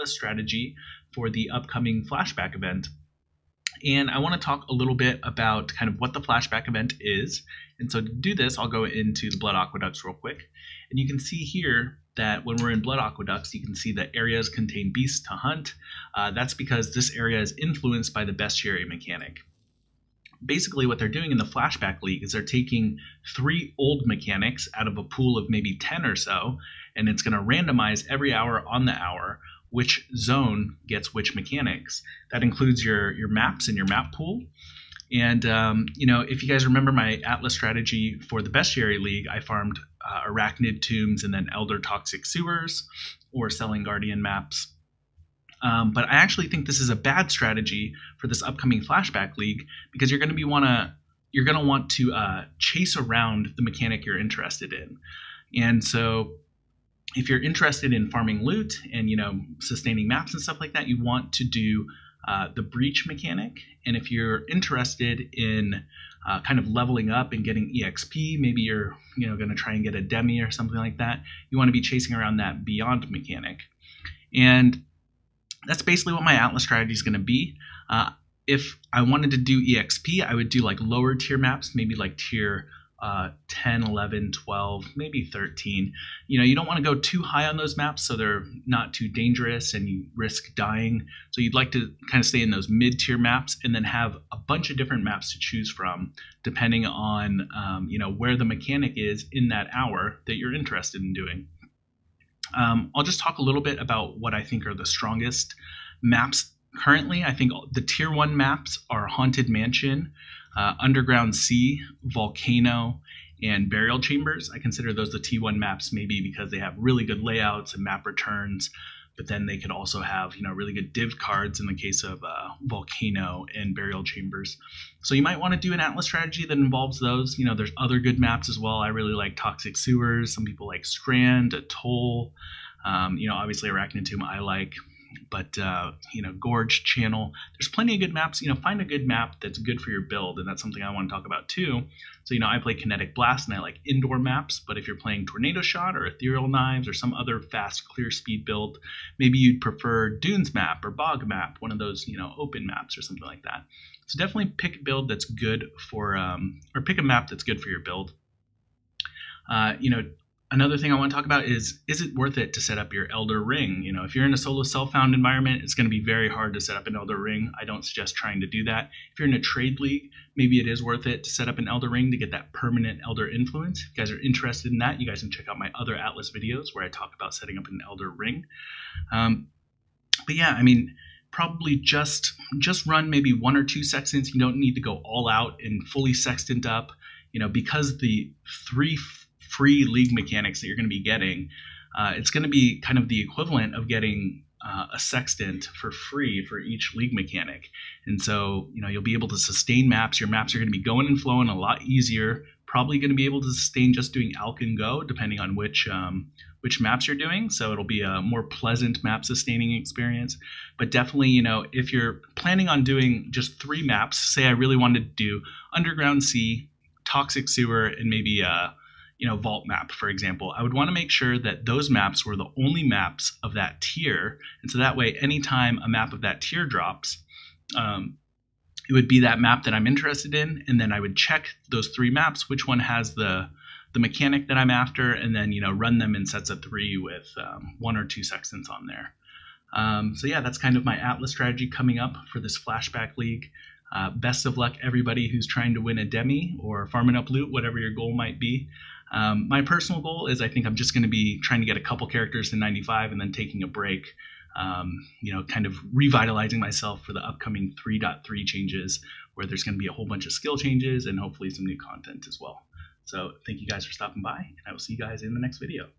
Atlas strategy for the upcoming Flashback event. And I want to talk a little bit about kind of what the Flashback event is. And so to do this, I'll go into the Blood Aqueducts real quick. And you can see here that when we're in Blood Aqueducts, you can see that areas contain beasts to hunt. That's because this area is influenced by the bestiary mechanic. Basically what they're doing in the Flashback League is they're taking 3 old mechanics out of a pool of maybe 10 or so, and it's going to randomize every hour on the hour which zone gets which mechanics. That includes your maps and your map pool. And if you guys remember my Atlas strategy for the Bestiary League, I farmed Arachnid Tombs and then Elder Toxic Sewers or Selling Guardian maps. But I actually think this is a bad strategy for this upcoming Flashback League because you're going to want to chase around the mechanic you're interested in. And so if you're interested in farming loot and sustaining maps and stuff like that, you want to do the breach mechanic. And if you're interested in kind of leveling up and getting EXP, maybe you're going to try and get a demi or something like that, you want to be chasing around that beyond mechanic. And that's basically what my Atlas strategy is going to be. If I wanted to do EXP, I would do like lower tier maps, maybe like tier 10, 11, 12, maybe 13. You don't want to go too high on those maps so they're not too dangerous and you risk dying. So you'd like to kind of stay in those mid-tier maps and then have a bunch of different maps to choose from depending on where the mechanic is in that hour that you're interested in doing. I'll just talk a little bit about what I think are the strongest maps currently. I think the tier 1 maps are Haunted Mansion, Underground Sea, Volcano, and Burial Chambers. I consider those the T1 maps maybe because they have really good layouts and map returns, but then they could also have really good div cards in the case of Volcano and Burial Chambers. So you might want to do an Atlas strategy that involves those. There's other good maps as well. I really like Toxic Sewers. Some people like Strand, Atoll. Obviously Arachnid Tomb I like. But, Gorge Channel, there's plenty of good maps. Find a good map that's good for your build, and that's something I want to talk about too. So, I play Kinetic Blast, and I like indoor maps, but if you're playing Tornado Shot or Ethereal Knives or some other fast, clear speed build, maybe you'd prefer Dunes map or Bog map, one of those, open maps or something like that. So definitely pick a build that's good for, or pick a map that's good for your build. Another thing I want to talk about is it worth it to set up your Elder Ring? If you're in a solo self-found environment, it's going to be very hard to set up an Elder Ring. I don't suggest trying to do that. If you're in a trade league, maybe it is worth it to set up an Elder Ring to get that permanent Elder influence. If you guys are interested in that, you guys can check out my other Atlas videos where I talk about setting up an Elder Ring. But yeah, probably just run maybe 1 or 2 sextants. You don't need to go all out and fully sextant up, because the 3 free league mechanics that you're going to be getting, it's going to be kind of the equivalent of getting a sextant for free for each league mechanic. And so, you'll be able to sustain maps. Your maps are going to be going and flowing a lot easier. Probably going to be able to sustain just doing Alk and Go, depending on which maps you're doing. So it'll be a more pleasant map sustaining experience. But definitely, if you're planning on doing just 3 maps, say I really wanted to do Underground Sea, Toxic Sewer, and maybe Vault map, for example, I would want to make sure that those maps were the only maps of that tier. And so that way, anytime a map of that tier drops, it would be that map that I'm interested in. And then I would check those 3 maps, which one has the mechanic that I'm after, and then, run them in sets of 3 with 1 or 2 sextants on there. So yeah, that's kind of my Atlas strategy coming up for this Flashback League. Best of luck, everybody who's trying to win a demi or farming up loot, whatever your goal might be. My personal goal is I think I'm just going to be trying to get a couple characters to 95 and then taking a break, kind of revitalizing myself for the upcoming 3.3 changes where there's going to be a whole bunch of skill changes and hopefully some new content as well. So thank you guys for stopping by, and I will see you guys in the next video.